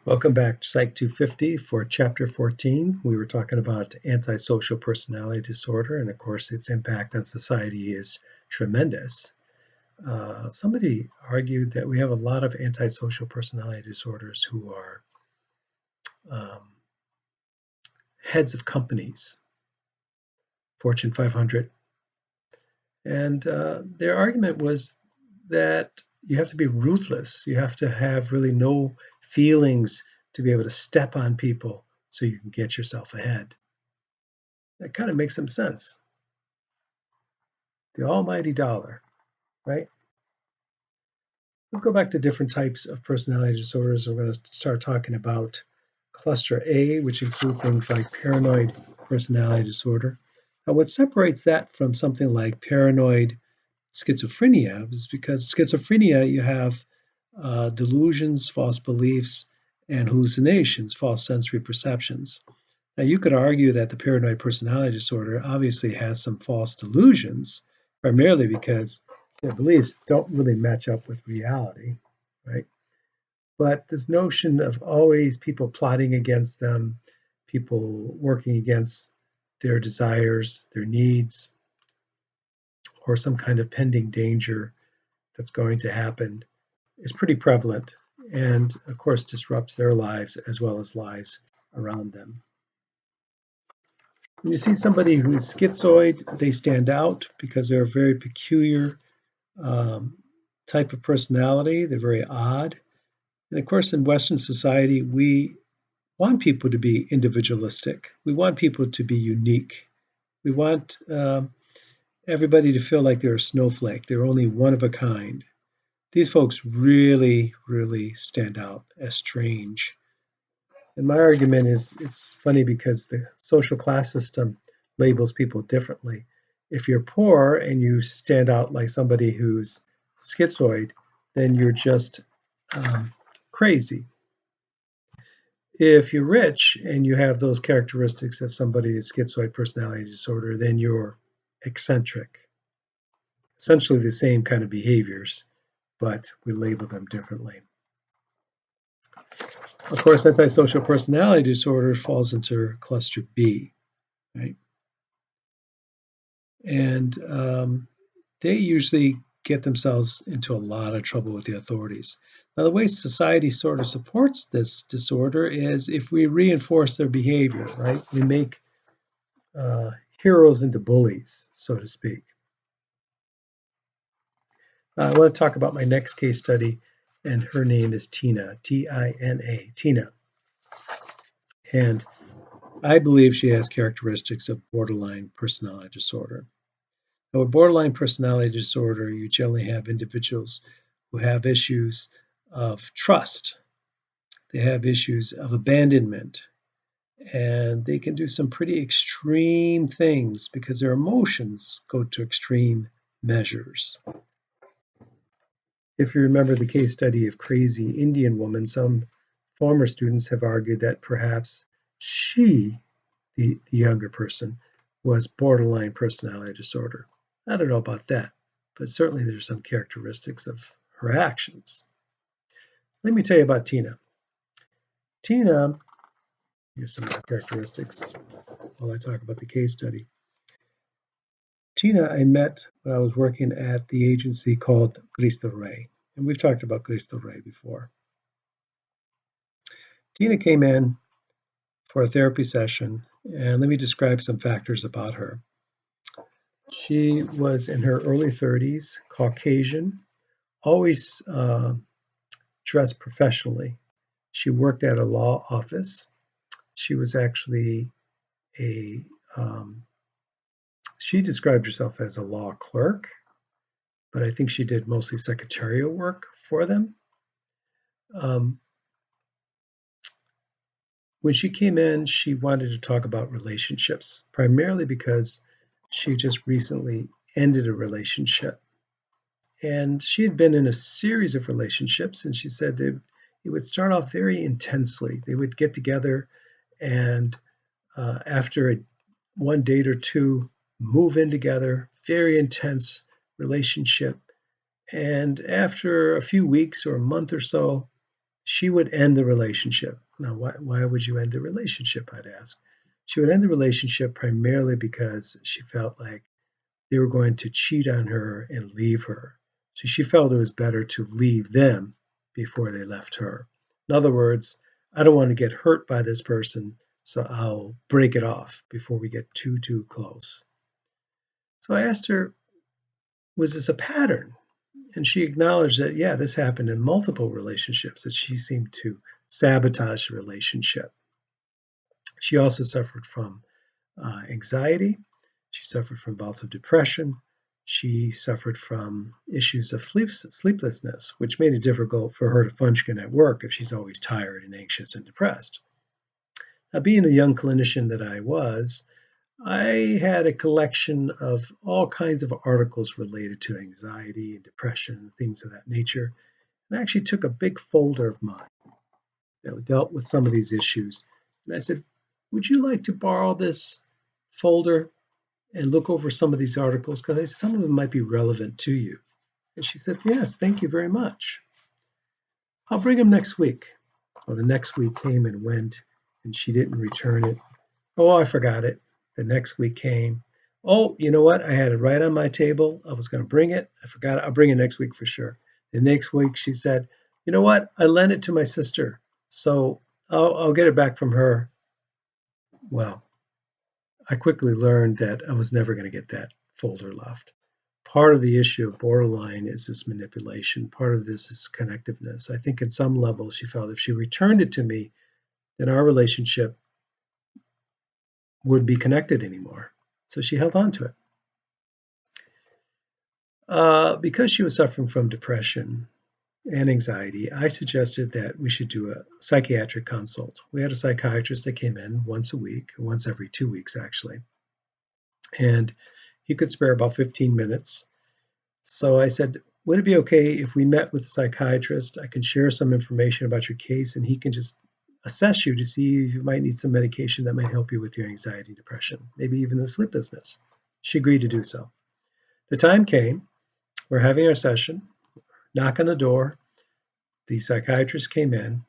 Welcome back to Psych250 for Chapter 14. We were talking about antisocial personality disorder, and of course, its impact on society is tremendous. Somebody argued that we have a lot of antisocial personality disorders who are um, heads of companies, Fortune 500. And their argument was that you have to be ruthless. You have to have really no feelings to be able to step on people so you can get yourself ahead. That kind of makes some sense. The almighty dollar, right? Let's go back to different types of personality disorders. We're going to start talking about cluster A, which include things like paranoid personality disorder. Now, what separates that from something like paranoid schizophrenia is because schizophrenia, you have delusions, false beliefs, and hallucinations, false sensory perceptions. Now, you could argue that the paranoid personality disorder obviously has some false delusions, primarily because their beliefs don't really match up with reality, right? But this notion of always people plotting against them, people working against their desires, their needs, or some kind of pending danger that's going to happen is pretty prevalent and, of course, disrupts their lives as well as lives around them. When you see somebody who's schizoid, they stand out because they're a very peculiar um, type of personality. They're very odd. And of course, in Western society, we want people to be individualistic. We want people to be unique. We want everybody to feel like they're a snowflake. They're only one of a kind. These folks really, really stand out as strange. And my argument is it's funny because the social class system labels people differently. If you're poor and you stand out like somebody who's schizoid, then you're just crazy. If you're rich and you have those characteristics of somebody with schizoid personality disorder, then you're eccentric. Essentially the same kind of behaviors, but we label them differently. Of course, antisocial personality disorder falls into cluster B, right? And they usually get themselves into a lot of trouble with the authorities. Now, the way society sort of supports this disorder is if we reinforce their behavior, right? We make heroes into bullies, so to speak. I want to talk about my next case study, and her name is Tina, T-I-N-A, Tina. And I believe she has characteristics of borderline personality disorder. Now, with borderline personality disorder, you generally have individuals who have issues of trust. They have issues of abandonment, and they can do some pretty extreme things because their emotions go to extreme measures. If you remember the case study of Crazy Indian Woman, some former students have argued that perhaps she, the younger person, was borderline personality disorder. I don't know about that, but certainly there's some characteristics of her actions. Let me tell you about Tina. Tina, here's some more characteristics while I talk about the case study. Tina, I met when I was working at the agency called Cristo Rey, and we've talked about Cristo Rey before. Tina came in for a therapy session, and let me describe some factors about her. She was in her early 30s, Caucasian, always dressed professionally. She worked at a law office. She was actually a, she described herself as a law clerk, but I think she did mostly secretarial work for them. When she came in, she wanted to talk about relationships, primarily because she just recently ended a relationship. And she had been in a series of relationships, and she said that it would start off very intensely. They would get together, and after one date or two, move in together, very intense relationship. And after a few weeks or a month or so, she would end the relationship. Now, why would you end the relationship, I'd ask. She would end the relationship primarily because she felt like they were going to cheat on her and leave her. So she felt it was better to leave them before they left her. In other words, I don't want to get hurt by this person, so I'll break it off before we get too close. So I asked her, was this a pattern? And she acknowledged that, yeah, this happened in multiple relationships, that she seemed to sabotage the relationship. She also suffered from anxiety. She suffered from bouts of depression. She suffered from issues of sleeplessness, which made it difficult for her to function at work if she's always tired and anxious and depressed. Now, being a young clinician that I was, I had a collection of all kinds of articles related to anxiety and depression, things of that nature. And I actually took a big folder of mine that dealt with some of these issues. And I said, would you like to borrow this folder and look over some of these articles? Because some of them might be relevant to you. And she said, yes, thank you very much. I'll bring them next week. Well, the next week came and went, and she didn't return it. Oh, I forgot it. The next week came. Oh, you know what? I had it right on my table. I was going to bring it. I forgot it. I'll bring it next week for sure. The next week she said, you know what? I lent it to my sister, so I'll get it back from her. Well, I quickly learned that I was never going to get that folder left. Part of the issue of borderline is this manipulation. Part of this is connectiveness. I think at some level she felt if she returned it to me, then our relationship wouldn't be connected anymore. So she held on to it. Because she was suffering from depression and anxiety, I suggested that we should do a psychiatric consult. We had a psychiatrist that came in once a week, once every 2 weeks actually, and he could spare about 15 minutes. So I said, would it be okay if we met with a psychiatrist? I can share some information about your case, and he can just assess you to see if you might need some medication that might help you with your anxiety and depression, maybe even the sleeplessness. She agreed to do so. The time came. We're having our session. Knock on the door. The psychiatrist came in.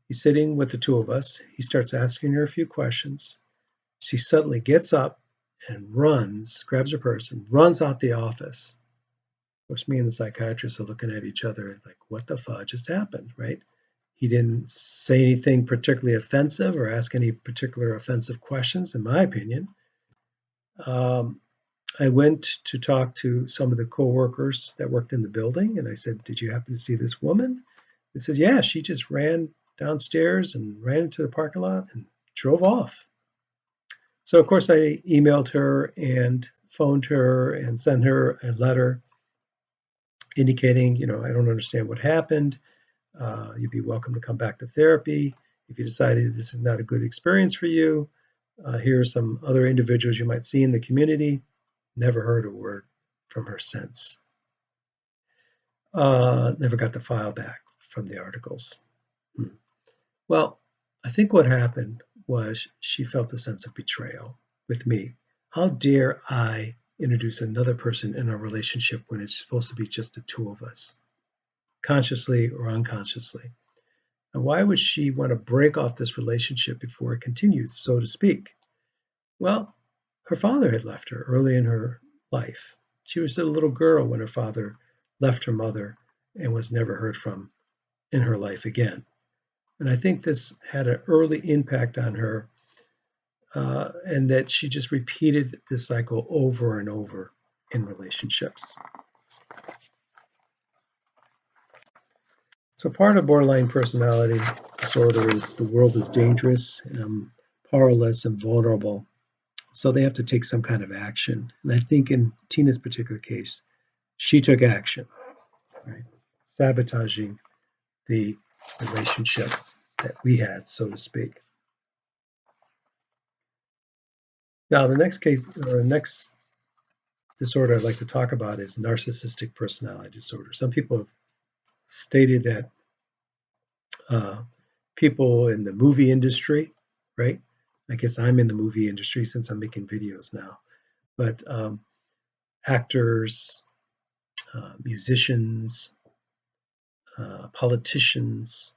He's sitting with the two of us. He starts asking her a few questions. She suddenly gets up and runs, grabs her purse, and runs out the office. Of course, me and the psychiatrist are looking at each other like, what the fudge just happened, right? He didn't say anything particularly offensive or ask any particular offensive questions, in my opinion. I went to talk to some of the coworkers that worked in the building, and I said, did you happen to see this woman? They said, yeah, she just ran downstairs and ran into the parking lot and drove off. So, of course, I emailed her and phoned her and sent her a letter indicating, I don't understand what happened. You'd be welcome to come back to therapy. If you decided this is not a good experience for you, here are some other individuals you might see in the community. Never heard a word from her since. Never got the file back from the articles. Well, I think what happened was she felt a sense of betrayal with me. How dare I introduce another person in our relationship when it's supposed to be just the two of us, consciously or unconsciously? And why would she want to break off this relationship before it continues, so to speak? Well, her father had left her early in her life. She was a little girl when her father left her mother and was never heard from in her life again. And I think this had an early impact on her, and that she just repeated this cycle over and over in relationships. So part of borderline personality disorder is the world is dangerous and I'm powerless and vulnerable. So they have to take some kind of action. And I think in Tina's particular case, she took action, right? Sabotaging the relationship that we had, so to speak. Now, the next case, or the next disorder I'd like to talk about is narcissistic personality disorder. Some people have stated that people in the movie industry, right? I guess I'm in the movie industry since I'm making videos now, but actors, musicians, politicians,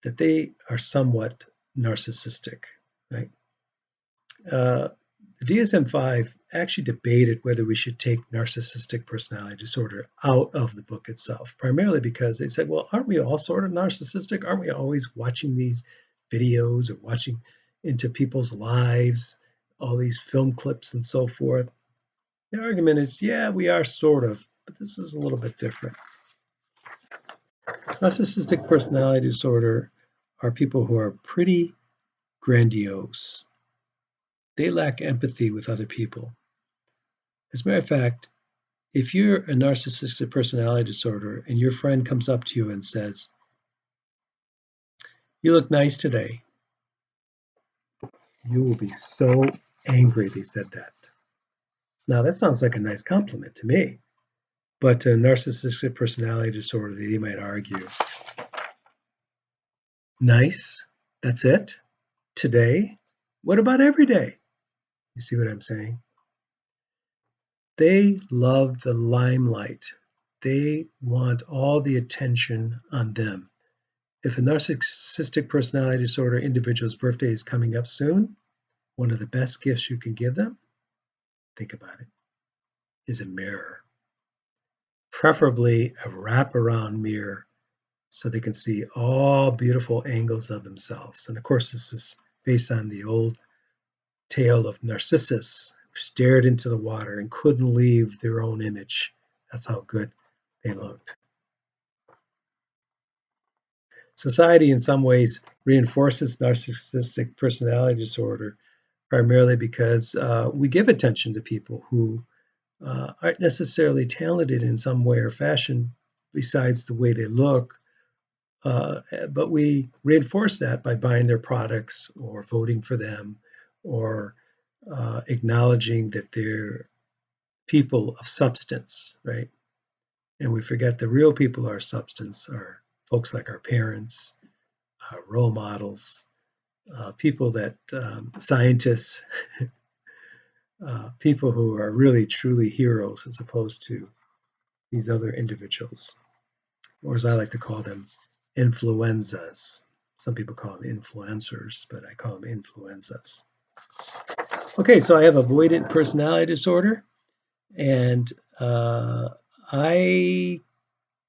that they are somewhat narcissistic, right? The DSM-5 actually debated whether we should take narcissistic personality disorder out of the book itself, primarily because they said, well, aren't we all sort of narcissistic? Aren't we always watching these videos or watching into people's lives, all these film clips and so forth? The argument is, yeah, we are sort of, but this is a little bit different. Narcissistic personality disorder are people who are pretty grandiose. They lack empathy with other people. As a matter of fact, if you're a narcissistic personality disorder and your friend comes up to you and says, "You look nice today," you will be so angry they said that. Now, that sounds like a nice compliment to me, but to a narcissistic personality disorder, they might argue, "Nice? That's it? Today? What about every day?" You see what I'm saying? They love the limelight. They want all the attention on them. If a narcissistic personality disorder individual's birthday is coming up soon, one of the best gifts you can give them, think about it, is a mirror. Preferably a wraparound mirror so they can see all beautiful angles of themselves. And of course, this is based on the old tale of Narcissus, who stared into the water and couldn't leave their own image. That's how good they looked. Society, in some ways, reinforces narcissistic personality disorder primarily because we give attention to people who aren't necessarily talented in some way or fashion besides the way they look, but we reinforce that by buying their products or voting for them or acknowledging that they're people of substance, right? And we forget the real people of substance are folks like our parents, our role models, people that scientists, people who are really truly heroes as opposed to these other individuals, or as I like to call them, influenzas. Some people call them influencers, but I call them influenzas. Okay, so I have avoidant personality disorder, and I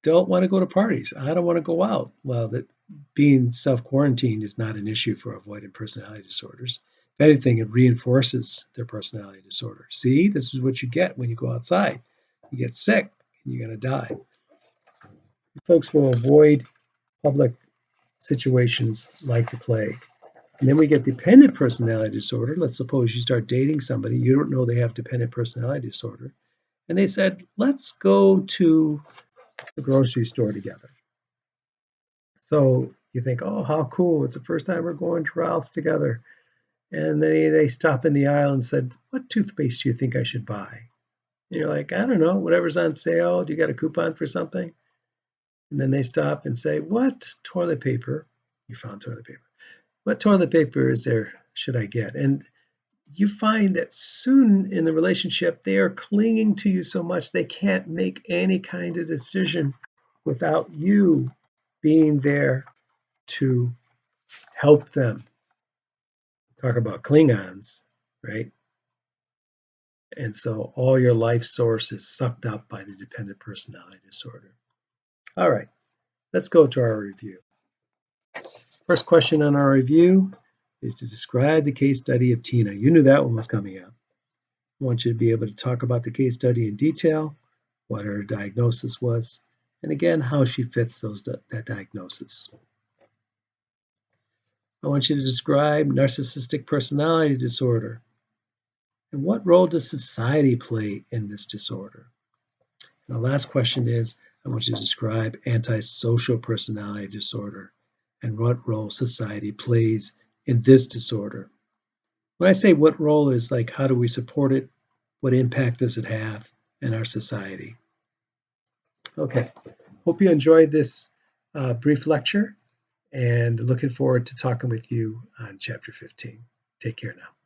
don't want to go to parties. I don't want to go out. Well, that being self-quarantined is not an issue for avoidant personality disorders. If anything, it reinforces their personality disorder. See, this is what you get when you go outside. You get sick and you're going to die. Folks will avoid public situations like the plague. And then we get dependent personality disorder. Let's suppose you start dating somebody, you don't know they have dependent personality disorder. And they said, let's go to the grocery store together. So you think, oh, how cool. It's the first time we're going to Ralph's together. And they stop in the aisle and said, what toothpaste do you think I should buy? And you're like, I don't know, whatever's on sale. Do you got a coupon for something? And then they stop and say, what toilet paper? You found toilet paper. What toilet paper is there should I get? And you find that soon in the relationship, they are clinging to you so much they can't make any kind of decision without you being there to help them. Talk about Klingons, right? And so all your life source is sucked up by the dependent personality disorder. All right, let's go to our review. First question on our review is to describe the case study of Tina. You knew that one was coming up. I want you to be able to talk about the case study in detail, what her diagnosis was, and again, how she fits that diagnosis. I want you to describe narcissistic personality disorder. And what role does society play in this disorder? And the last question is, I want you to describe antisocial personality disorder and what role society plays in this disorder. When I say what role is like, how do we support it? What impact does it have in our society? Okay, hope you enjoyed this brief lecture and looking forward to talking with you on Chapter 15. Take care now.